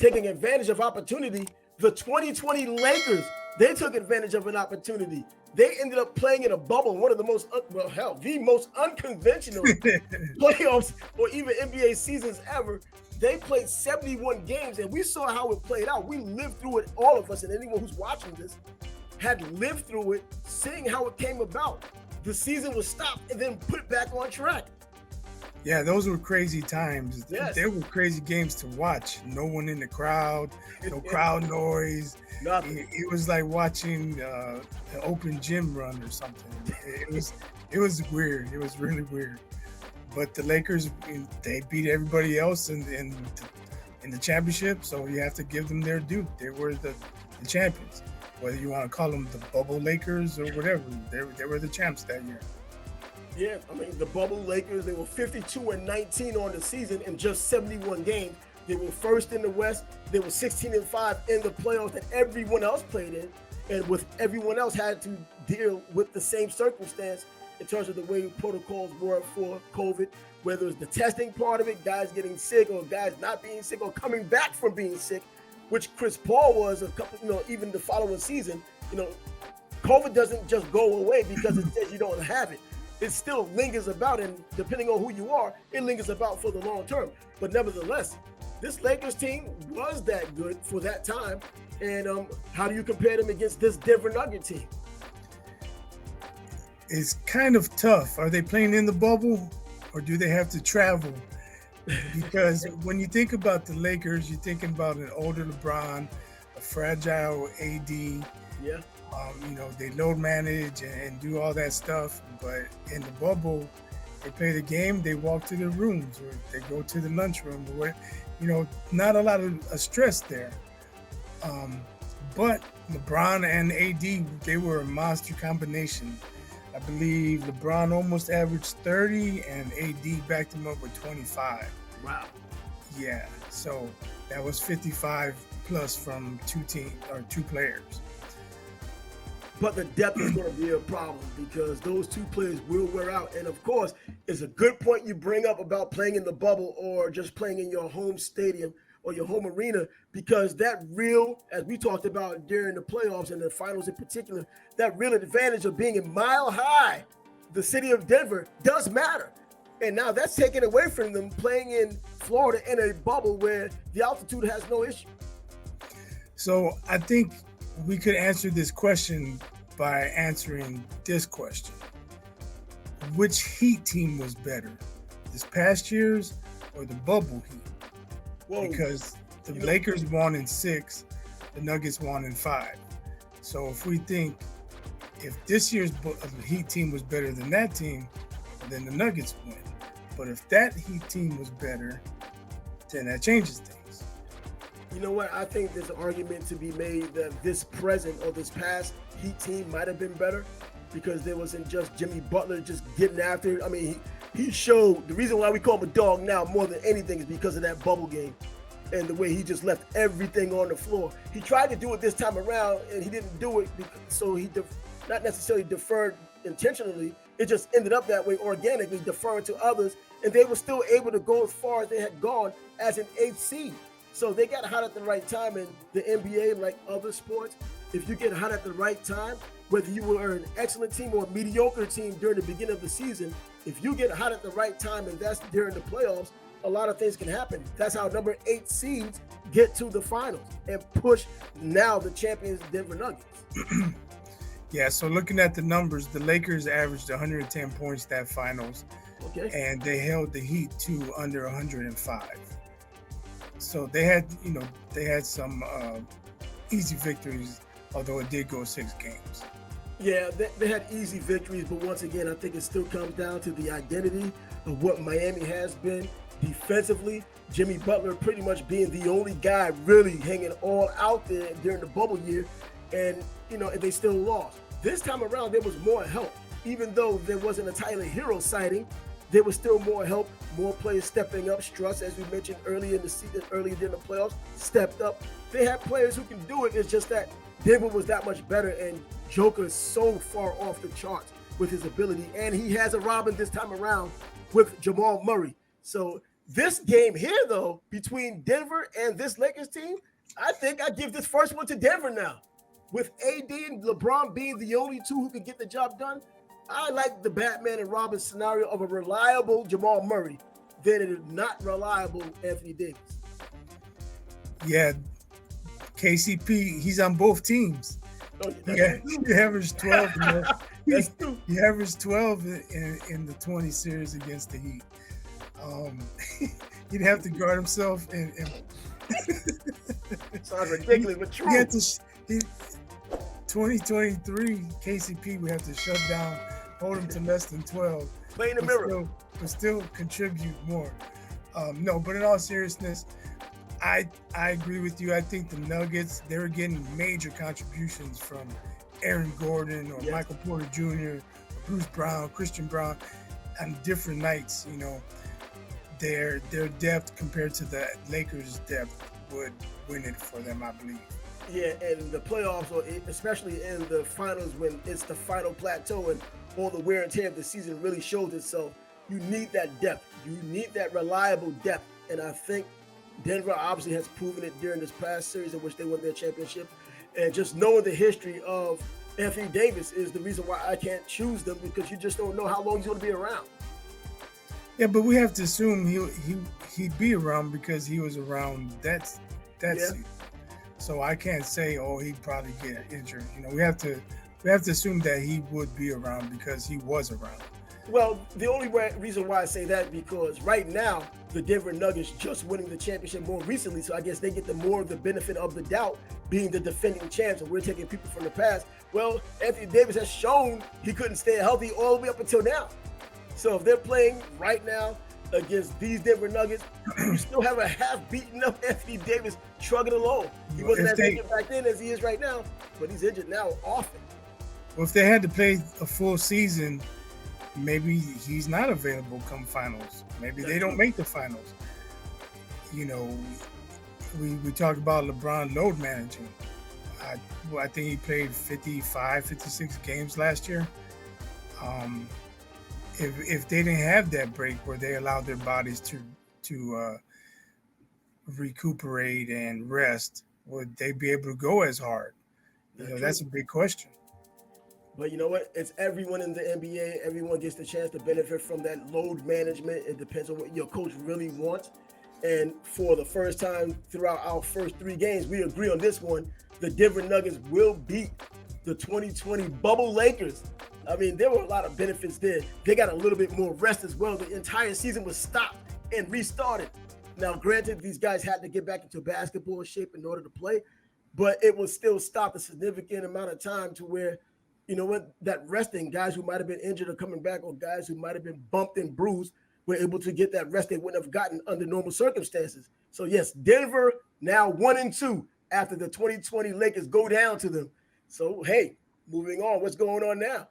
taking advantage of opportunity. The 2020 Lakers, they took advantage of an opportunity. They ended up playing in a bubble, one of the most, the most unconventional playoffs or even NBA seasons ever. They played 71 games, and we saw how it played out. We lived through it, all of us, and anyone who's watching this had lived through it, seeing how it came about. The season was stopped and then put back on track. Yeah, those were crazy times. Yes. They were crazy games to watch. No one in the crowd, no crowd noise. Nothing. It was like watching an open gym run or something. It was weird. It was really weird. But the Lakers, they beat everybody else in the championship, so you have to give them their due. They were the champions. Whether you want to call them the bubble Lakers or whatever, they were the champs that year. Yeah, I mean, the bubble Lakers, they were 52-19 on the season in just 71 games. They were first in the West. They were 16-5 in the playoffs that everyone else played in. And with everyone else had to deal with the same circumstance in terms of the way protocols were for COVID, whether it's the testing part of it, guys getting sick or guys not being sick or coming back from being sick, which Chris Paul was a couple, even the following season. COVID doesn't just go away because it says you don't have it. It still lingers about, and depending on who you are, it lingers about for the long term. But nevertheless, this Lakers team was that good for that time. And how do you compare them against this Denver Nugget team? It's kind of tough. Are they playing in the bubble, or do they have to travel? Because when you think about the Lakers, you're thinking about an older LeBron, a fragile AD. Yeah. They load manage and do all that stuff. But in the bubble, they play the game, they walk to their rooms, or they go to the lunchroom, or what. Not a lot of stress there. But LeBron and AD, they were a monster combination. I believe LeBron almost averaged 30 and AD backed him up with 25. Wow. Yeah, so that was 55 plus from two players. But the depth is going to be a problem because those two players will wear out. And of course, it's a good point you bring up about playing in the bubble or just playing in your home stadium or your home arena, because that real, as we talked about during the playoffs and the finals in particular, that real advantage of being in Mile High, the city of Denver, does matter. And now that's taken away from them playing in Florida in a bubble where the altitude has no issue. So I think we could answer this question by answering this question. Which Heat team was better, this past year's or the bubble Heat? Whoa. Because the Lakers won in 6, the Nuggets won in 5. So if we think if this year's Heat team was better than that team, then the Nuggets win. But if that Heat team was better, then that changes things. You know what? I think there's an argument to be made that this present or this past Heat team might have been better because there wasn't just Jimmy Butler just getting after it. I mean, he showed the reason why we call him a dog now more than anything is because of that bubble game and the way he just left everything on the floor. He tried to do it this time around and he didn't do it so he not necessarily deferred intentionally. It just ended up that way organically, deferring to others, and they were still able to go as far as they had gone as an 8th seed. So they got hot at the right time. In the NBA, like other sports, if you get hot at the right time, whether you were an excellent team or a mediocre team during the beginning of the season, if you get hot at the right time, and that's during the playoffs, a lot of things can happen. That's how number 8 seeds get to the finals and push now the champions Denver Nuggets. Yeah, so looking at the numbers, the Lakers averaged 110 points that finals. Okay. And they held the Heat to under 105. So they had some easy victories, although it did go 6 games. Yeah, they had easy victories, but once again, I think it still comes down to the identity of what Miami has been defensively. Jimmy Butler pretty much being the only guy really hanging all out there during the bubble year, and they still lost. This time around, there was more help. Even though there wasn't a Tyler Hero sighting, there was still more help, more players stepping up. Struss, as we mentioned earlier in the season, earlier in the playoffs, stepped up. They had players who can do it. It's just that Denver was that much better, and Joker is so far off the charts with his ability. And he has a Robin this time around with Jamal Murray. So This game here, though, between Denver and this Lakers team, I think I give this first one to Denver now. With AD and LeBron being the only two who can get the job done, I like the Batman and Robin scenario of a reliable Jamal Murray than a not reliable Anthony Davis. Yeah, KCP, he's on both teams. Oh, He averaged 12. That's true. He averaged 12 in the 20 series against the Heat. He'd have to guard himself and sounds ridiculous, but true. 2023 KCP would have to shut down, hold him to less than 12. Play in the mirror. But still contribute more. No, but in all seriousness, I agree with you. I think the Nuggets, they were getting major contributions from Aaron Gordon or Michael Porter Jr., Bruce Brown, Christian Brown on different nights. You know, their depth compared to the Lakers' depth would win it for them, I believe. Yeah, and the playoffs, or especially in the finals when it's the final plateau and all the wear and tear of the season really shows itself, you need that depth. You need that reliable depth. And I think Denver obviously has proven it during this past series in which they won their championship. And just knowing the history of Anthony Davis is the reason why I can't choose them, because you just don't know how long he's going to be around. Yeah, but we have to assume he'd be around because he was around that season. So I can't say, he'd probably get injured. You know, we have to assume that he would be around because he was around. Well, the only reason why I say that because right now the Denver Nuggets just winning the championship more recently, so I guess they get the more of the benefit of the doubt being the defending champs, and we're taking people from the past. Well, Anthony Davis has shown he couldn't stay healthy all the way up until now. So if they're playing right now against these Denver Nuggets, you still have a half-beaten up Anthony Davis trugging along. He wasn't as injured back then as he is right now, but he's injured now often. Well, if they had to play a full season, maybe he's not available come finals. Maybe they don't make the finals. You know, we talked about LeBron load managing. I think he played 55, 56 games last year. If they didn't have that break where they allowed their bodies to recuperate and rest, would they be able to go as hard? That's a big question. But you know what? It's everyone in the NBA. Everyone gets the chance to benefit from that load management. It depends on what your coach really wants. And for the first time throughout our first 3 games, we agree on this one. The Denver Nuggets will beat the 2020 bubble Lakers. I mean, there were a lot of benefits there. They got a little bit more rest as well. The entire season was stopped and restarted. Now, granted, these guys had to get back into basketball shape in order to play, but it was still stopped a significant amount of time to where, you know what, that resting guys who might have been injured or coming back, or guys who might have been bumped and bruised, were able to get that rest they wouldn't have gotten under normal circumstances. So yes, Denver now 1-2 after the 2020 Lakers go down to them. So hey, moving on, what's going on now?